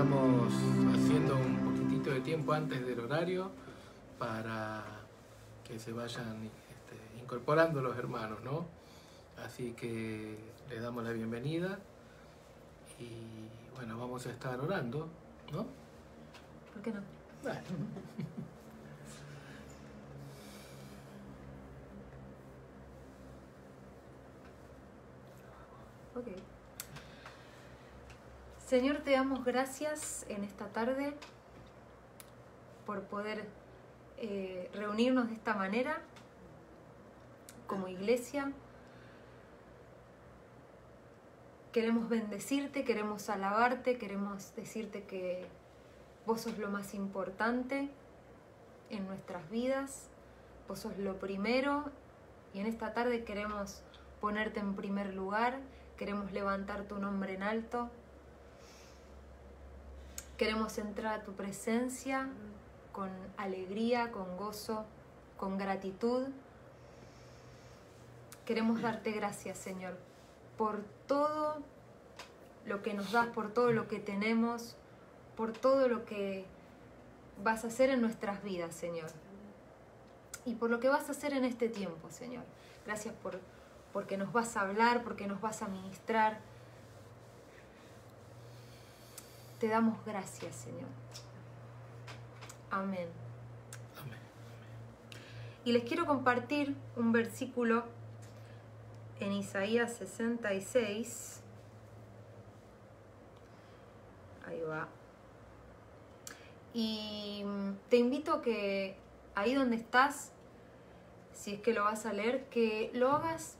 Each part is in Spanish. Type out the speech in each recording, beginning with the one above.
estamos haciendo un poquitito de tiempo antes del horario para que se vayan incorporando los hermanos, ¿no? Así que le damos la bienvenida y bueno, vamos a estar orando, ¿no? ¿Por qué no? Bueno. Ok. Señor, te damos gracias en esta tarde por poder reunirnos de esta manera como iglesia. Queremos bendecirte, queremos alabarte, queremos decirte que vos sos lo más importante en nuestras vidas, vos sos lo primero, y en esta tarde queremos ponerte en primer lugar, queremos levantar tu nombre en alto, queremos entrar a tu presencia con alegría, con gozo, con gratitud. Queremos darte gracias, Señor, por todo lo que nos das, por todo lo que tenemos, por todo lo que vas a hacer en nuestras vidas, Señor. Y por lo que vas a hacer en este tiempo, Señor. Gracias porque nos vas a hablar, porque nos vas a ministrar. Te damos gracias, Señor. Amén. Amén. Y les quiero compartir un versículo en Isaías 66. Ahí va. Y te invito a que ahí donde estás, si es que lo vas a leer, que lo hagas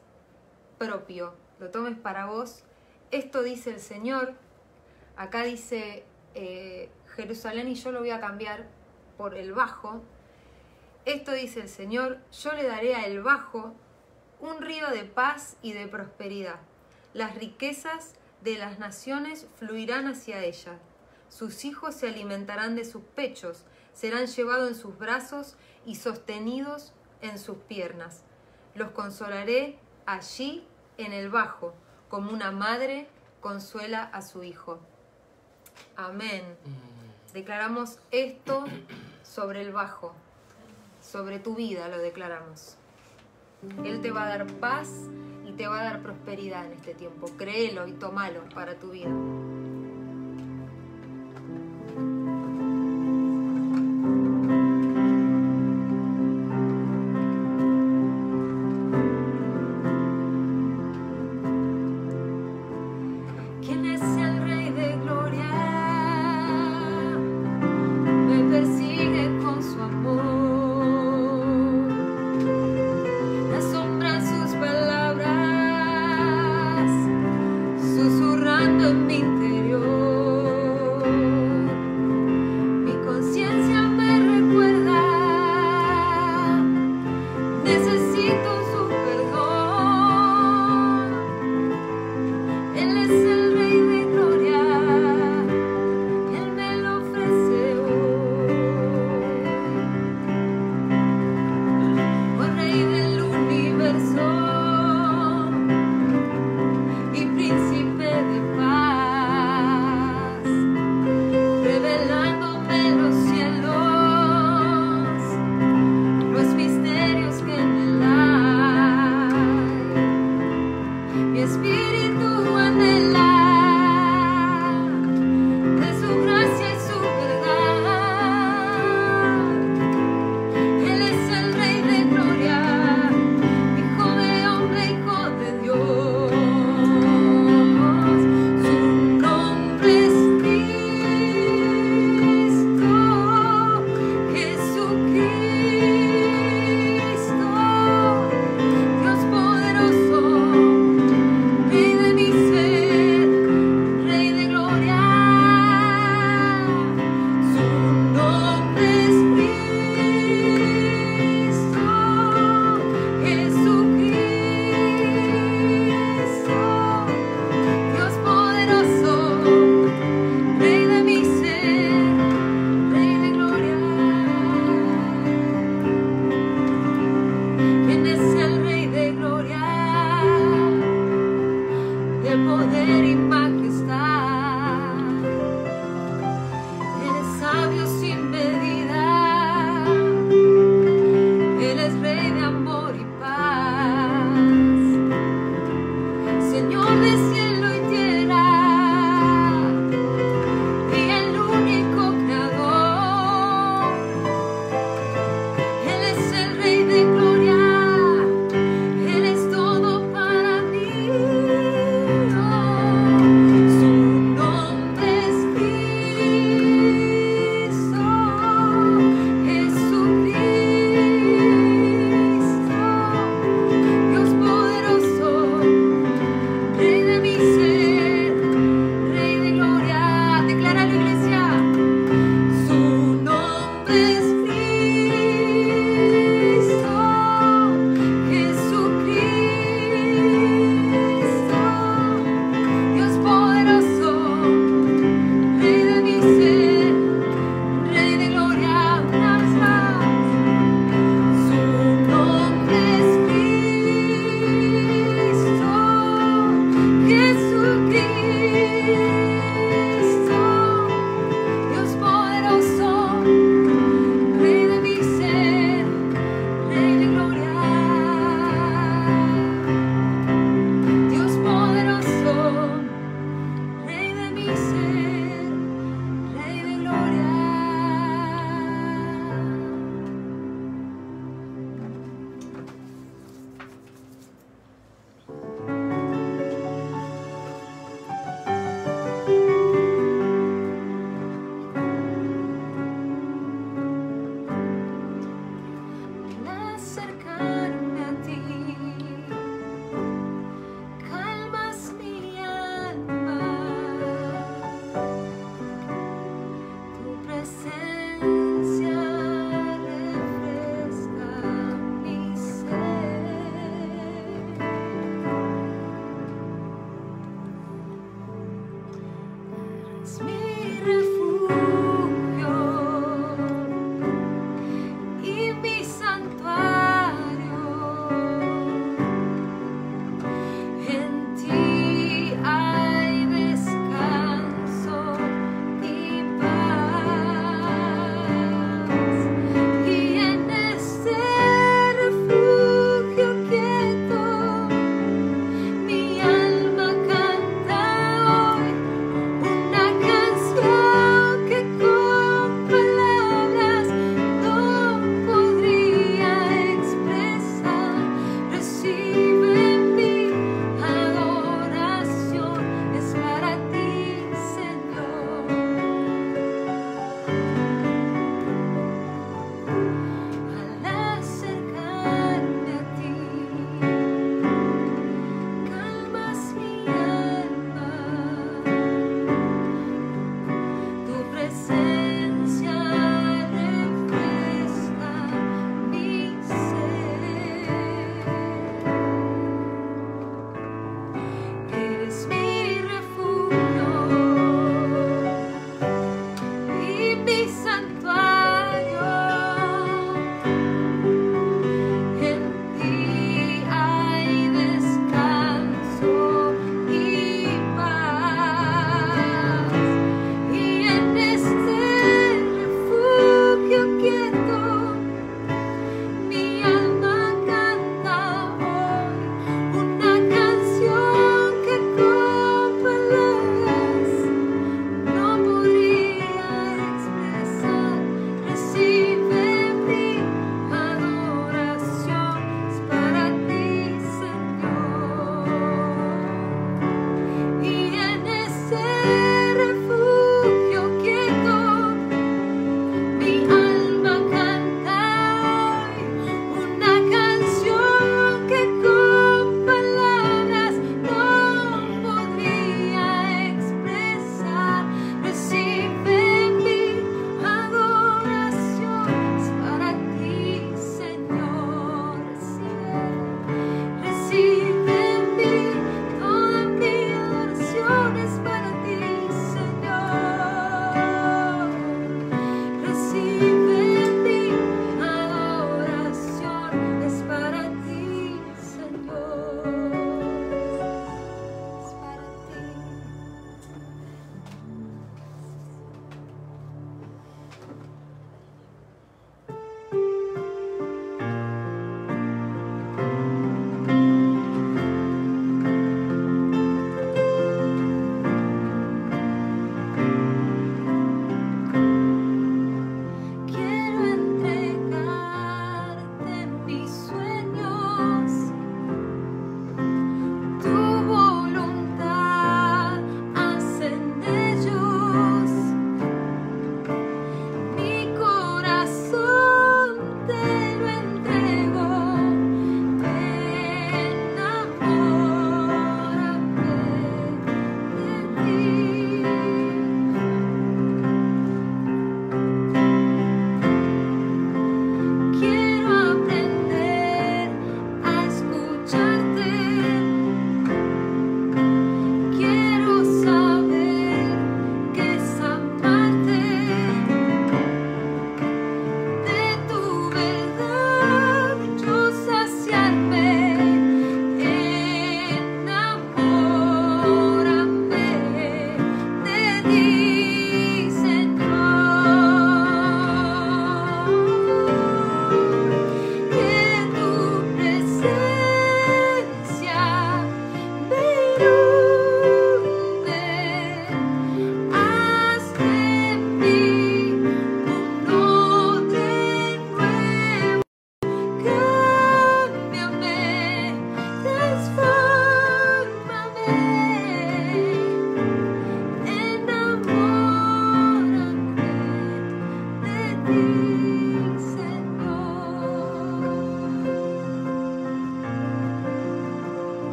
propio, lo tomes para vos. Esto dice el Señor. Acá dice Jerusalén y yo lo voy a cambiar por el bajo. Esto dice el Señor: yo le daré a el bajo un río de paz y de prosperidad. Las riquezas de las naciones fluirán hacia ella. Sus hijos se alimentarán de sus pechos, serán llevados en sus brazos y sostenidos en sus piernas. Los consolaré allí en el bajo, como una madre consuela a su hijo. Amén. Declaramos esto sobre el bajo, sobre tu vida lo declaramos. Él te va a dar paz y te va a dar prosperidad en este tiempo. Créelo y tómalo para tu vida. ¿Quién es el Rey de Gloria? Me persigue con su amor. Me asombran sus palabras, susurrando en mi interior.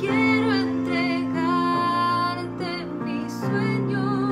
Quiero entregarte mis sueños.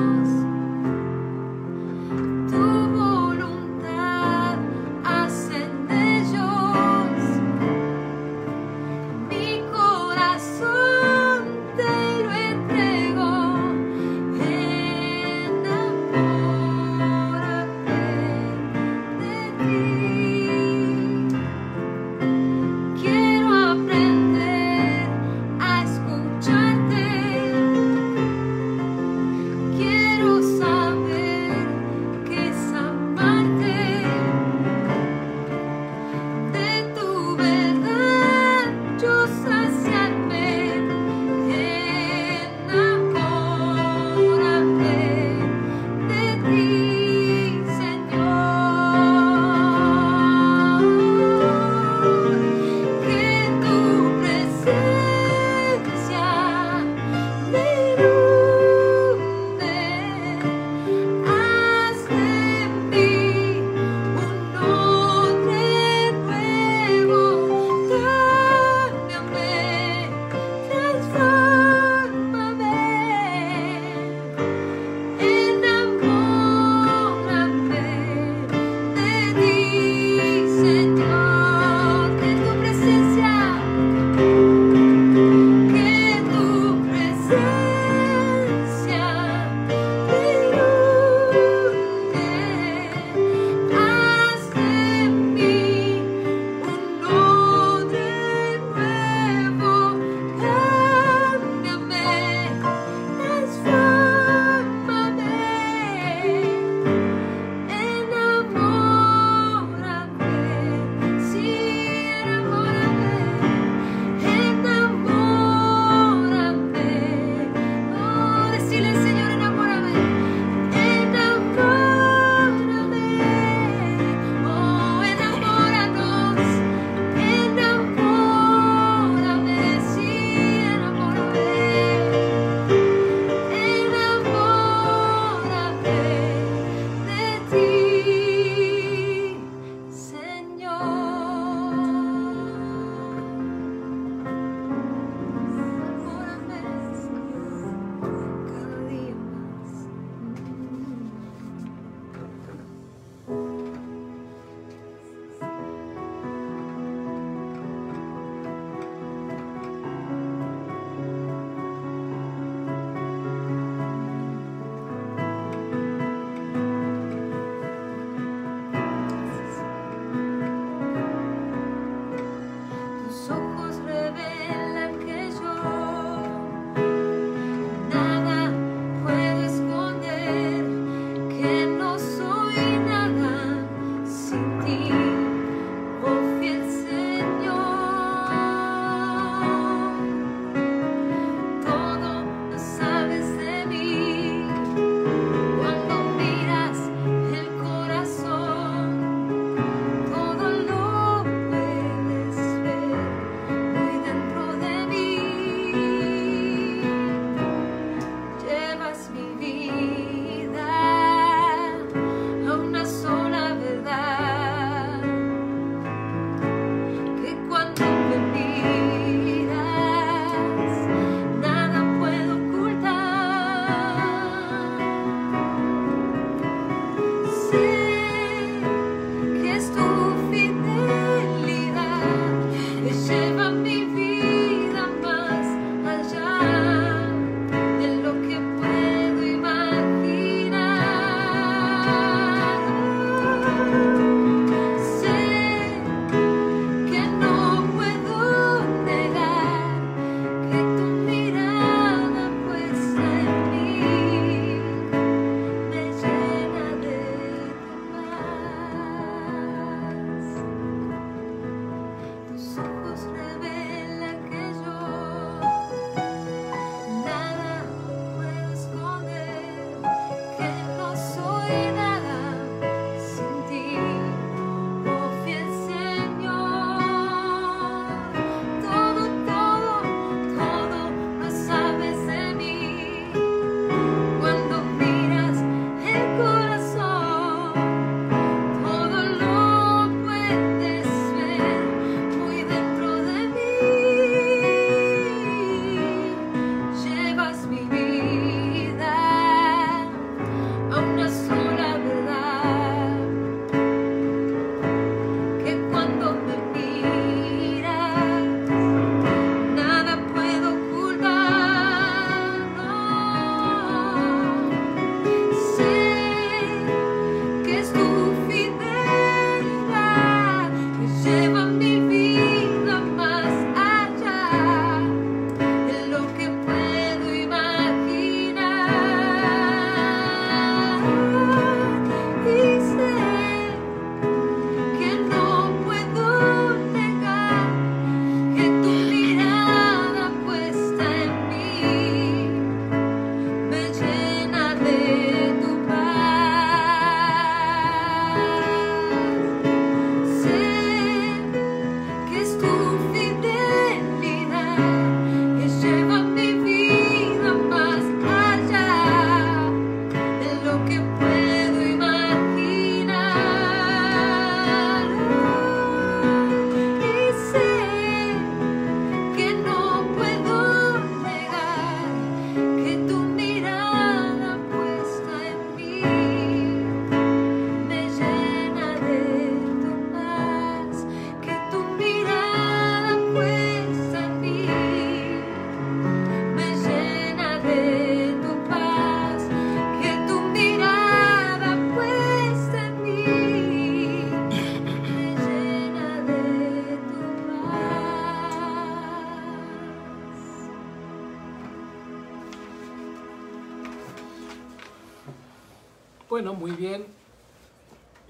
Bueno, muy bien.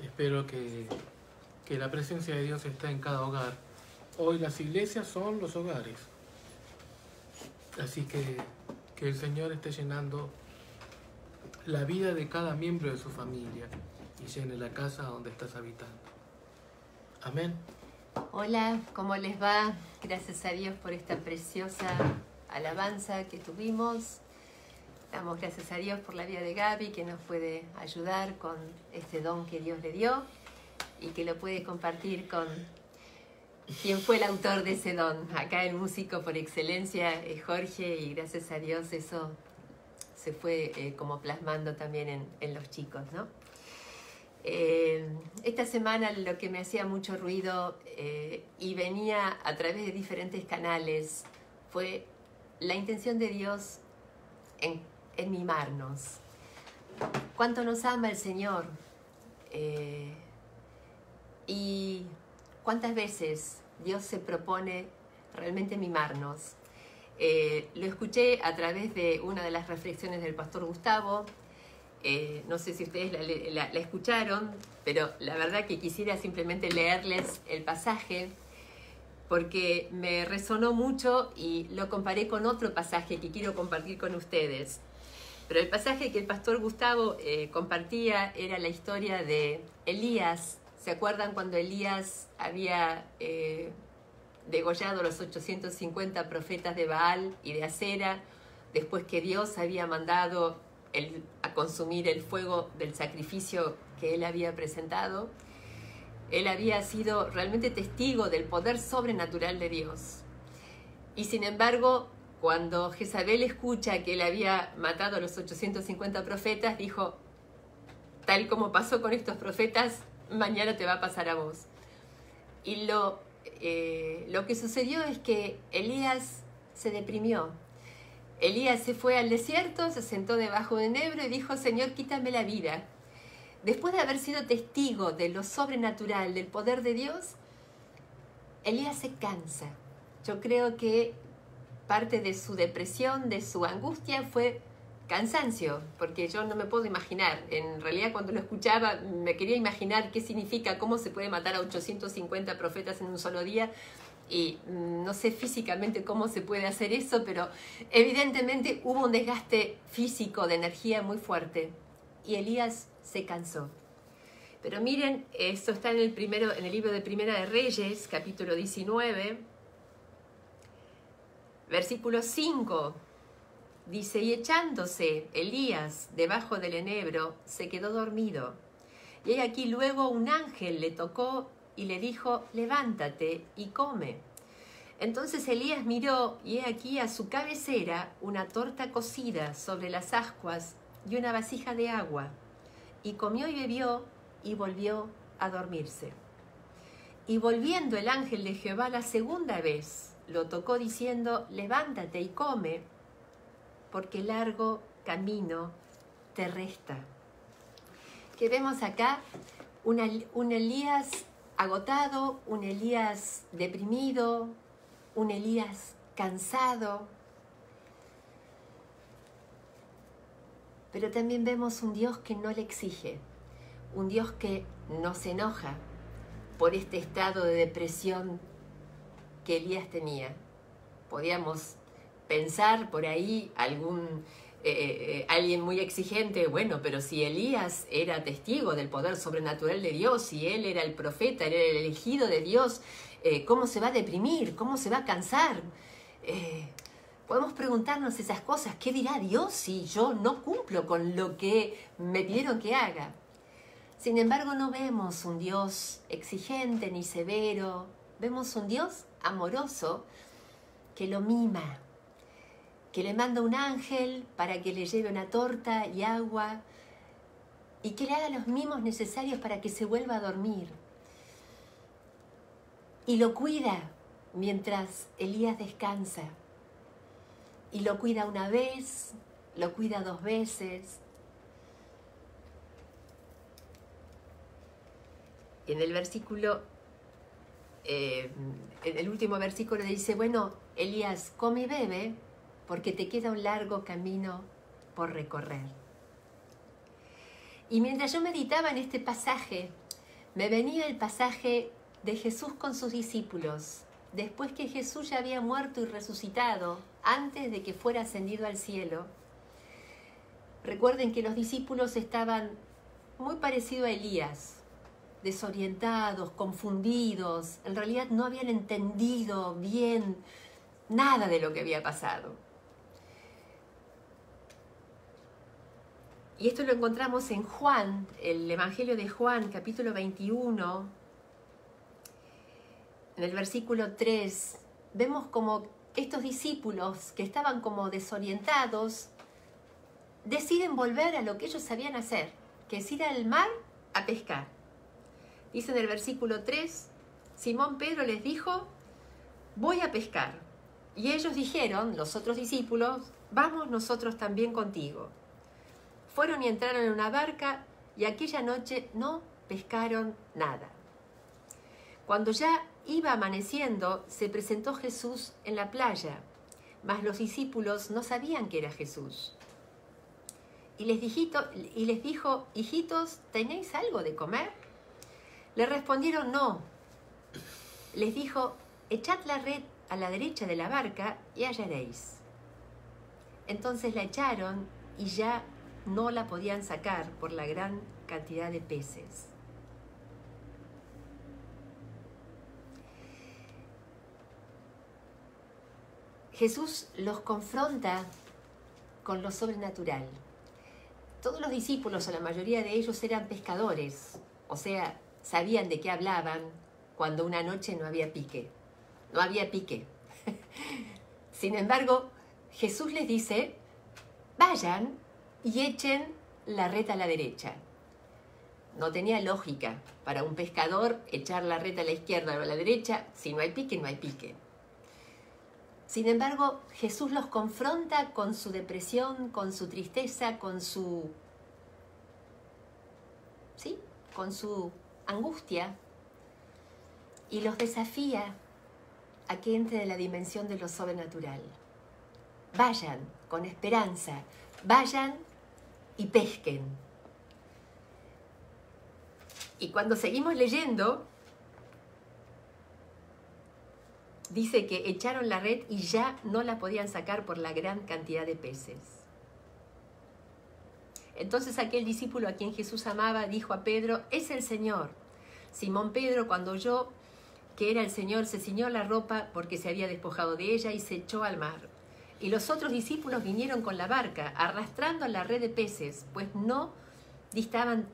Espero que la presencia de Dios está en cada hogar. Hoy las iglesias son los hogares. Así que el Señor esté llenando la vida de cada miembro de su familia y llene la casa donde estás habitando. Amén. Hola, ¿cómo les va? Gracias a Dios por esta preciosa alabanza que tuvimos. Damos gracias a Dios por la vida de Gaby, que nos puede ayudar con este don que Dios le dio y que lo puede compartir con quien fue el autor de ese don. Acá el músico por excelencia es Jorge, y gracias a Dios eso se fue como plasmando también en los chicos, ¿no? Esta semana lo que me hacía mucho ruido y venía a través de diferentes canales fue la intención de Dios en mimarnos. Cuánto nos ama el Señor y cuántas veces Dios se propone realmente mimarnos. Lo escuché a través de una de las reflexiones del pastor Gustavo. No sé si ustedes la escucharon, pero la verdad que quisiera simplemente leerles el pasaje porque me resonó mucho y lo comparé con otro pasaje que quiero compartir con ustedes. Pero el pasaje que el pastor Gustavo compartía era la historia de Elías. ¿Se acuerdan cuando Elías había degollado los 850 profetas de Baal y de Acera, después que Dios había mandado a consumir el fuego del sacrificio que él había presentado? Él había sido realmente testigo del poder sobrenatural de Dios. Y sin embargo, cuando Jezabel escucha que él había matado a los 850 profetas, dijo: tal como pasó con estos profetas, mañana te va a pasar a vos. Y lo que sucedió es que Elías se deprimió. Elías se fue al desierto, se sentó debajo de un enebro y dijo: Señor, quítame la vida. Después de haber sido testigo de lo sobrenatural, del poder de Dios, Elías se cansa. Yo creo que parte de su depresión, de su angustia, fue cansancio, porque yo no me puedo imaginar. En realidad, cuando lo escuchaba, me quería imaginar qué significa, cómo se puede matar a 850 profetas en un solo día, y no sé físicamente cómo se puede hacer eso, pero evidentemente hubo un desgaste físico de energía muy fuerte, y Elías se cansó. Pero miren, esto está en el libro de Primera de Reyes, capítulo 19, versículo 5. Dice: y echándose Elías debajo del enebro, se quedó dormido. Y aquí luego un ángel le tocó y le dijo: levántate y come. Entonces Elías miró, y he aquí a su cabecera una torta cocida sobre las ascuas y una vasija de agua. Y comió y bebió, y volvió a dormirse. Y volviendo el ángel de Jehová la segunda vez, lo tocó diciendo: levántate y come, porque largo camino te resta. Que vemos acá un Elías agotado, un Elías deprimido, un Elías cansado. Pero también vemos un Dios que no le exige, un Dios que no se enoja por este estado de depresión que Elías tenía. Podíamos pensar por ahí alguien muy exigente: bueno, pero si Elías era testigo del poder sobrenatural de Dios, si él era el profeta, él era el elegido de Dios, ¿cómo se va a deprimir? ¿Cómo se va a cansar? Podemos preguntarnos esas cosas. ¿Qué dirá Dios si yo no cumplo con lo que me pidieron que haga? Sin embargo, no vemos un Dios exigente ni severo. Vemos un Dios amoroso que lo mima, que le manda un ángel para que le lleve una torta y agua y que le haga los mimos necesarios para que se vuelva a dormir. Y lo cuida mientras Elías descansa. Y lo cuida una vez, lo cuida 2 veces. En el versículo, en el último versículo dice: bueno, Elías, come y bebe, porque te queda un largo camino por recorrer. Y mientras yo meditaba en este pasaje, me venía el pasaje de Jesús con sus discípulos, después que Jesús ya había muerto y resucitado, antes de que fuera ascendido al cielo. Recuerden que los discípulos estaban muy parecidos a Elías, desorientados, confundidos, en realidad no habían entendido bien nada de lo que había pasado. Y esto lo encontramos en Juan, el Evangelio de Juan, capítulo 21, en el versículo 3. Vemos como estos discípulos que estaban como desorientados deciden volver a lo que ellos sabían hacer, que es ir al mar a pescar. Dice en el versículo 3, Simón Pedro les dijo: voy a pescar. Y ellos dijeron, los otros discípulos: vamos nosotros también contigo. Fueron y entraron en una barca, y aquella noche no pescaron nada. Cuando ya iba amaneciendo, se presentó Jesús en la playa, mas los discípulos no sabían que era Jesús. Y les dijo: hijitos, ¿tenéis algo de comer? Le respondieron: no. Les dijo: echad la red a la derecha de la barca y hallaréis. Entonces la echaron y ya no la podían sacar por la gran cantidad de peces. Jesús los confronta con lo sobrenatural. Todos los discípulos, o la mayoría de ellos, eran pescadores, o sea, sabían de qué hablaban cuando una noche no había pique. No había pique. Sin embargo, Jesús les dice: vayan y echen la red a la derecha. No tenía lógica para un pescador echar la red a la izquierda o a la derecha. Si no hay pique, no hay pique. Sin embargo, Jesús los confronta con su depresión, con su tristeza, con su angustia, y los desafía a que entren en la dimensión de lo sobrenatural. Vayan con esperanza, vayan y pesquen. Y cuando seguimos leyendo, dice que echaron la red y ya no la podían sacar por la gran cantidad de peces. Entonces aquel discípulo a quien Jesús amaba dijo a Pedro: es el Señor. Simón Pedro, cuando oyó que era el Señor, se ciñó la ropa porque se había despojado de ella y se echó al mar. Y los otros discípulos vinieron con la barca, arrastrando la red de peces, pues no distaban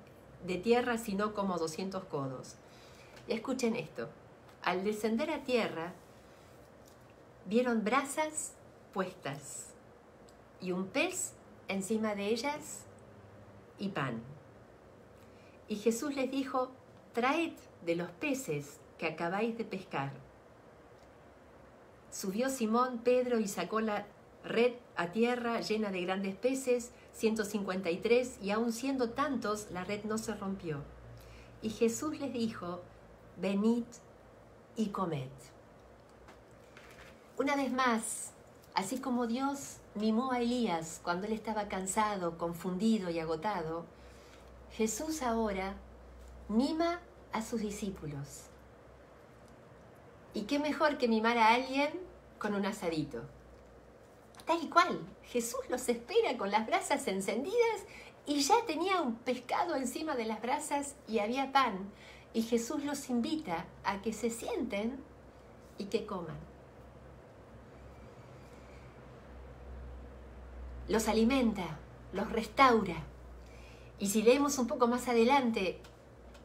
de tierra sino como 200 codos. Y escuchen esto: al descender a tierra, vieron brasas puestas y un pez encima de ellas y pan. Y Jesús les dijo: traed de los peces que acabáis de pescar. Subió Simón Pedro y sacó la red a tierra llena de grandes peces, 153, y aun siendo tantos, la red no se rompió. Y Jesús les dijo: venid y comed. Una vez más, así como Dios mimó a Elías cuando él estaba cansado, confundido y agotado, Jesús ahora mima a sus discípulos. ¿Y qué mejor que mimar a alguien con un asadito? Tal y cual, Jesús los espera con las brasas encendidas y ya tenía un pescado encima de las brasas y había pan. Y Jesús los invita a que se sienten y que coman. Los alimenta, los restaura. Y si leemos un poco más adelante,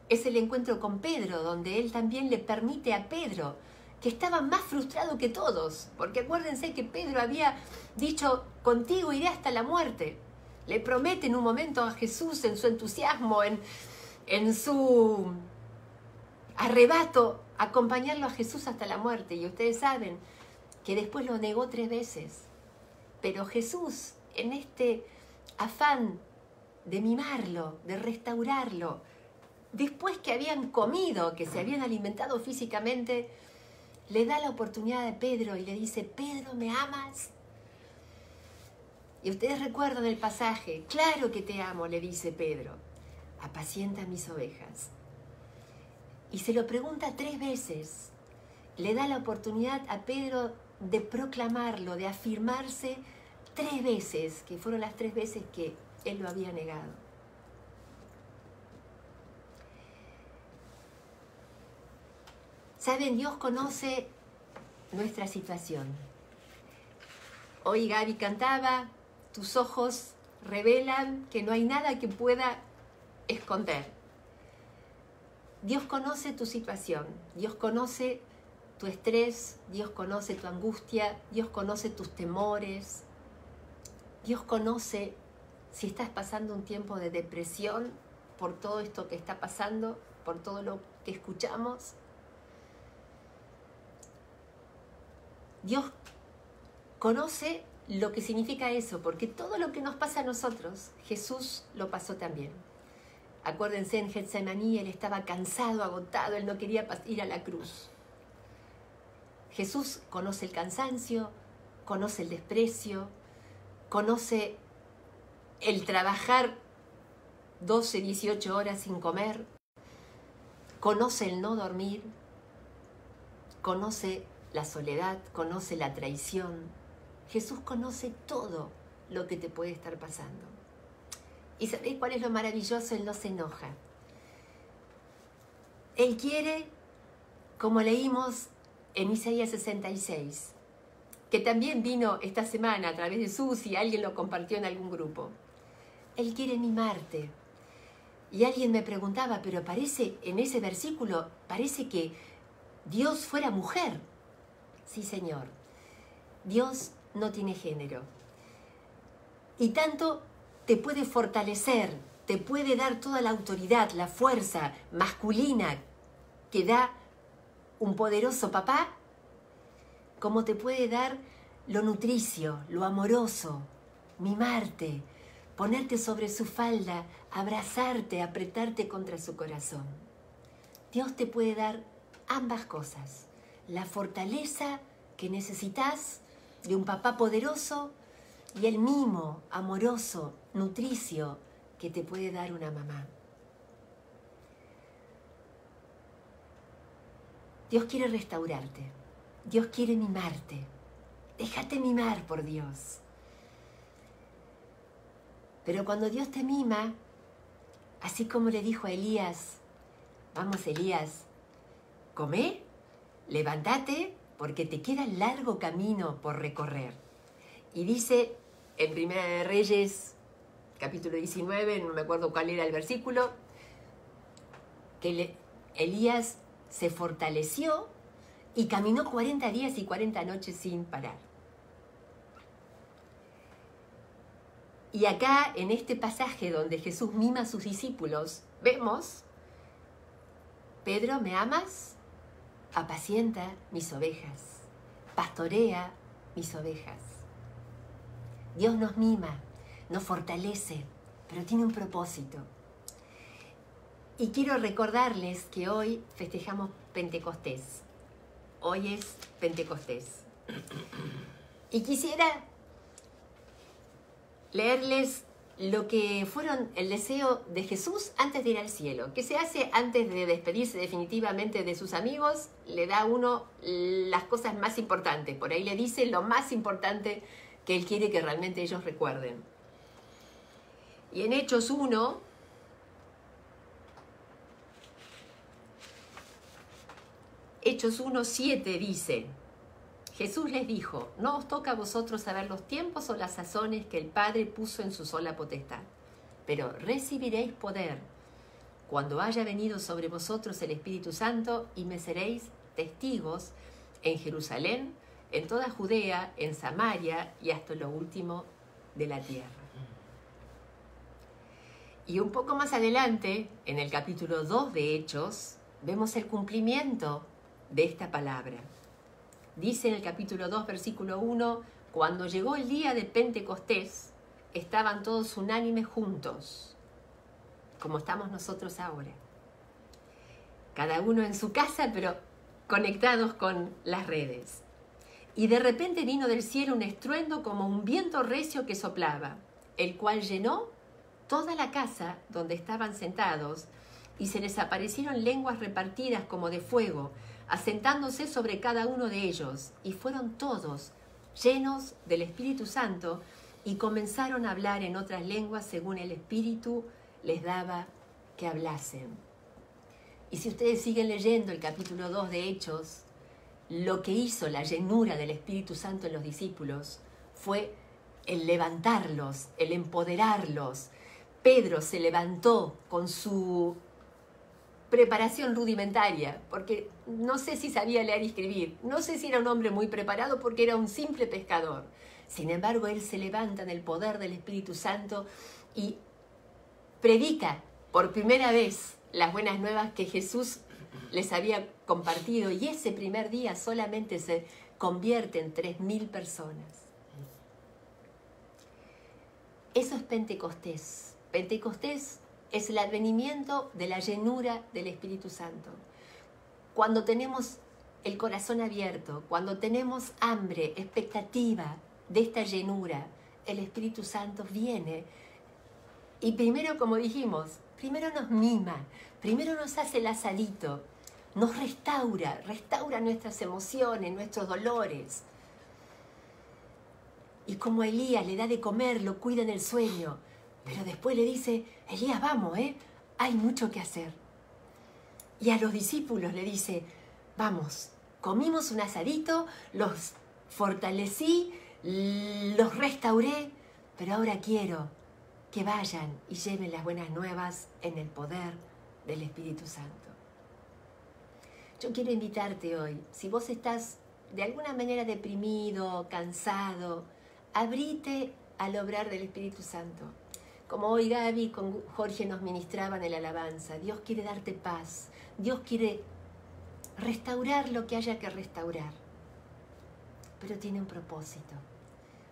es el encuentro con Pedro, donde él también le permite a Pedro, que estaba más frustrado que todos, porque acuérdense que Pedro había dicho: contigo iré hasta la muerte. Le promete en un momento a Jesús, en su entusiasmo, en su arrebato, acompañarlo a Jesús hasta la muerte. Y ustedes saben que después lo negó 3 veces. Pero Jesús, en este afán de mimarlo, de restaurarlo, después que habían comido, que se habían alimentado físicamente, le da la oportunidad a Pedro y le dice: Pedro, ¿me amas? Y ustedes recuerdan el pasaje: claro que te amo, le dice Pedro, apacienta mis ovejas. Y se lo pregunta 3 veces. Le da la oportunidad a Pedro de proclamarlo, de afirmarse 3 veces, que fueron las 3 veces que él lo había negado. Saben, Dios conoce nuestra situación. Hoy Gaby cantaba: tus ojos revelan que no hay nada que pueda esconder. Dios conoce tu situación, Dios conoce tu estrés, Dios conoce tu angustia, Dios conoce tus temores, Dios conoce si estás pasando un tiempo de depresión por todo esto que está pasando, por todo lo que escuchamos. Dios conoce lo que significa eso, porque todo lo que nos pasa a nosotros, Jesús lo pasó también. Acuérdense, en Getsemaní él estaba cansado, agotado, él no quería ir a la cruz. Jesús conoce el cansancio, conoce el desprecio, conoce el trabajar 12, 18 horas sin comer, conoce el no dormir, conoce la soledad, conoce la traición. Jesús conoce todo lo que te puede estar pasando. ¿Y sabéis cuál es lo maravilloso? Él no se enoja. Él quiere, como leímos en Isaías 66, que también vino esta semana a través de Susi, alguien lo compartió en algún grupo. Él quiere mimarte. Y alguien me preguntaba, pero parece, en ese versículo, parece que Dios fuera mujer. Sí, Señor. Dios no tiene género. Y tanto te puede fortalecer te puede dar toda la autoridad, la fuerza masculina que da un poderoso papá, como te puede dar lo nutricio, lo amoroso, mimarte, ponerte sobre su falda, abrazarte, apretarte contra su corazón. Dios te puede dar ambas cosas, la fortaleza que necesitas de un papá poderoso y el mimo amoroso, nutricio que te puede dar una mamá. Dios quiere restaurarte, Dios quiere mimarte. Déjate mimar por Dios. Pero cuando Dios te mima, así como le dijo a Elías, vamos Elías, comé, levántate, porque te queda largo camino por recorrer. Y dice en Primera de Reyes, capítulo 19, no me acuerdo cuál era el versículo, que Elías se fortaleció y caminó 40 días y 40 noches sin parar. Y acá, en este pasaje donde Jesús mima a sus discípulos, vemos, Pedro, ¿me amas? Apacienta mis ovejas, pastorea mis ovejas. Dios nos mima, nos fortalece, pero tiene un propósito. Y quiero recordarles que hoy festejamos Pentecostés. Hoy es Pentecostés. Y quisiera leerles lo que fueron el deseo de Jesús antes de ir al cielo, que se hace antes de despedirse definitivamente de sus amigos, le da a uno las cosas más importantes, por ahí le dice lo más importante que él quiere que realmente ellos recuerden. Y en Hechos 1, Hechos 1:7 dice, Jesús les dijo, no os toca a vosotros saber los tiempos o las sazones que el Padre puso en su sola potestad, pero recibiréis poder cuando haya venido sobre vosotros el Espíritu Santo y me seréis testigos en Jerusalén, en toda Judea, en Samaria y hasta lo último de la tierra. Y un poco más adelante, en el capítulo 2 de Hechos, vemos el cumplimiento de esta palabra. Dice en el capítulo 2, versículo 1, cuando llegó el día de Pentecostés, estaban todos unánimes juntos, como estamos nosotros ahora. Cada uno en su casa, pero conectados con las redes. Y de repente vino del cielo un estruendo como un viento recio que soplaba, el cual llenó toda la casa donde estaban sentados, y se les aparecieron lenguas repartidas como de fuego, asentándose sobre cada uno de ellos, y fueron todos llenos del Espíritu Santo, y comenzaron a hablar en otras lenguas según el Espíritu les daba que hablasen. Y si ustedes siguen leyendo el capítulo 2 de Hechos, lo que hizo la llenura del Espíritu Santo en los discípulos fue el levantarlos, el empoderarlos. Pedro se levantó con su preparación rudimentaria, porque no sé si sabía leer y escribir, no sé si era un hombre muy preparado porque era un simple pescador. Sin embargo, él se levanta en el poder del Espíritu Santo y predica por primera vez las buenas nuevas que Jesús les había compartido, y ese primer día solamente se convierte en 3.000 personas. Eso es Pentecostés. Pentecostés es el advenimiento de la llenura del Espíritu Santo. Cuando tenemos el corazón abierto, cuando tenemos hambre, expectativa de esta llenura, el Espíritu Santo viene y primero, como dijimos, primero nos mima, primero nos hace el asadito, nos restaura nuestras emociones, nuestros dolores. Y como a Elías le da de comer, lo cuida en el sueño, pero después le dice, Elías, vamos, hay mucho que hacer. Y a los discípulos le dice, vamos, comimos un asadito, los fortalecí, los restauré, pero ahora quiero que vayan y lleven las buenas nuevas en el poder del Espíritu Santo. Yo quiero invitarte hoy, si vos estás de alguna manera deprimido, cansado, abrite al obrar del Espíritu Santo. Como hoy Gaby con Jorge nos ministraban en la alabanza, Dios quiere darte paz, Dios quiere restaurar lo que haya que restaurar, pero tiene un propósito,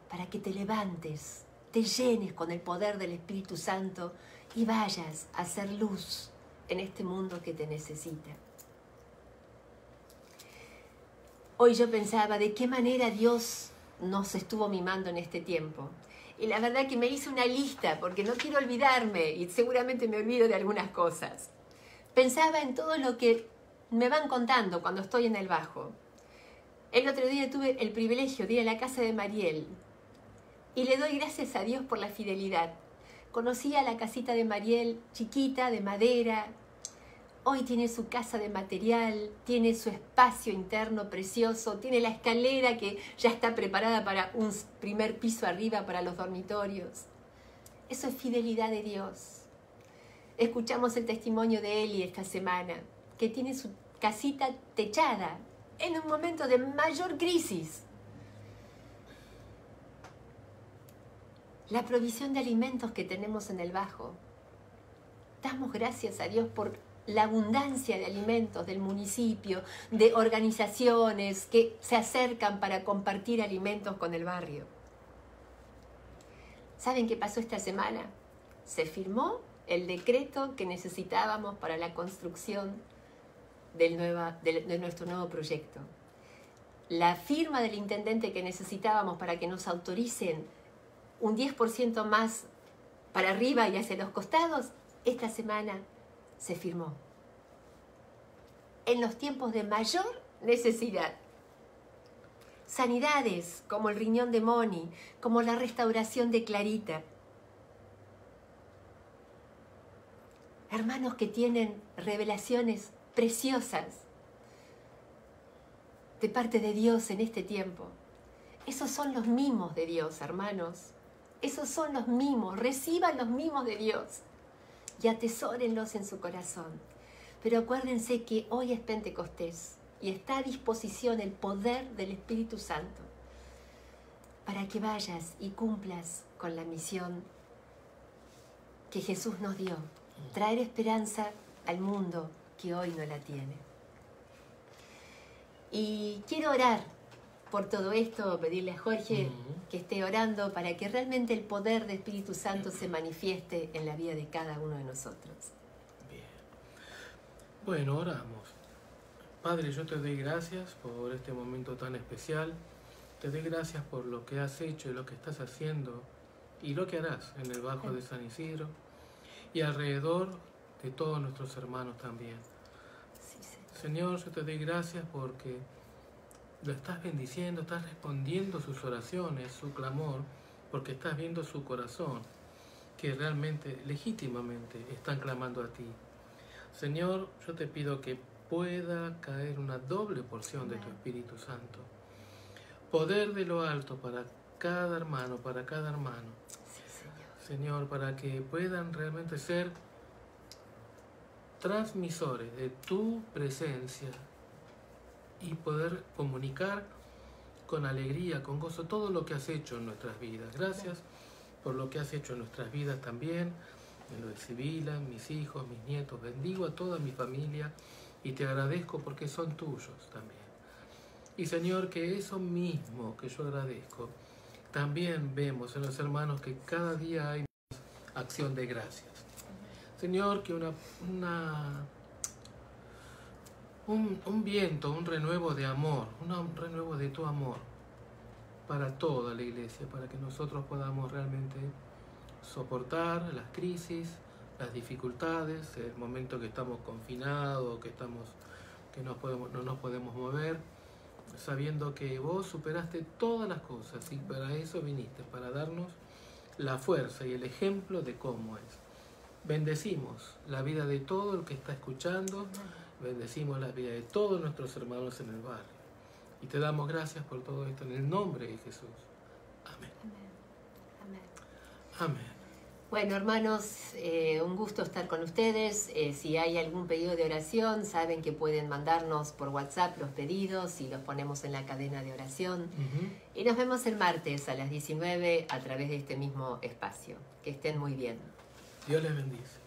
para que te levantes, te llenes con el poder del Espíritu Santo y vayas a hacer luz en este mundo que te necesita. Hoy yo pensaba de qué manera Dios nos estuvo mimando en este tiempo. Y la verdad que me hice una lista porque no quiero olvidarme y seguramente me olvido de algunas cosas. Pensaba en todo lo que me van contando cuando estoy en el Bajo. El otro día tuve el privilegio de ir a la casa de Mariel y le doy gracias a Dios por la fidelidad. Conocí a la casita de Mariel, chiquita, de madera. Hoy tiene su casa de material, tiene su espacio interno precioso, tiene la escalera que ya está preparada para un primer piso arriba para los dormitorios. Eso es fidelidad de Dios. Escuchamos el testimonio de Eli esta semana, que tiene su casita techada en un momento de mayor crisis. La provisión de alimentos que tenemos en el Bajo. Damos gracias a Dios por la abundancia de alimentos del municipio, de organizaciones que se acercan para compartir alimentos con el barrio. ¿Saben qué pasó esta semana? Se firmó el decreto que necesitábamos para la construcción de nuestro nuevo proyecto. La firma del intendente que necesitábamos para que nos autoricen un 10% más para arriba y hacia los costados, esta semana se firmó. En los tiempos de mayor necesidad. Sanidades como el riñón de Moni, como la restauración de Clarita. Hermanos que tienen revelaciones preciosas de parte de Dios en este tiempo. Esos son los mimos de Dios, hermanos. Esos son los mimos. Reciban los mimos de Dios y atesórenlos en su corazón. Pero acuérdense que hoy es Pentecostés y está a disposición el poder del Espíritu Santo para que vayas y cumplas con la misión que Jesús nos dio, traer esperanza al mundo que hoy no la tiene. Y quiero orar por todo esto, pedirle a Jorge que esté orando para que realmente el poder del Espíritu Santo se manifieste en la vida de cada uno de nosotros. Bien. Bueno, oramos. Padre, yo te doy gracias por este momento tan especial. Te doy gracias por lo que has hecho y lo que estás haciendo y lo que harás en el Bajo de San Isidro y alrededor de todos nuestros hermanos también. Sí, Señor, yo te doy gracias porque lo estás bendiciendo, estás respondiendo sus oraciones, su clamor, porque estás viendo su corazón, que realmente, legítimamente, están clamando a ti. Señor, yo te pido que pueda caer una doble porción de tu Espíritu Santo. Poder de lo alto para cada hermano, para cada hermano. Sí, Señor, para que puedan realmente ser transmisores de tu presencia y poder comunicar con alegría, con gozo, todo lo que has hecho en nuestras vidas. Gracias por lo que has hecho en nuestras vidas también, en lo de Sibila, mis hijos, mis nietos. Bendigo a toda mi familia y te agradezco porque son tuyos también. Y Señor, que eso mismo que yo agradezco, también vemos en los hermanos que cada día hay más acción de gracias. Señor, que un viento, un renuevo de amor, un renuevo de tu amor para toda la iglesia, para que nosotros podamos realmente soportar las crisis, las dificultades, el momento que estamos confinados, que no nos podemos mover, sabiendo que vos superaste todas las cosas y para eso viniste, para darnos la fuerza y el ejemplo de cómo es. Bendecimos la vida de todo el que está escuchando, bendecimos la vida de todos nuestros hermanos en el barrio. Y te damos gracias por todo esto en el nombre de Jesús. Amén. Amén. Amén. Bueno, hermanos, un gusto estar con ustedes. Si hay algún pedido de oración, saben que pueden mandarnos por WhatsApp los pedidos y los ponemos en la cadena de oración. Y nos vemos el martes a las 19 a través de este mismo espacio. Que estén muy bien. Dios les bendice.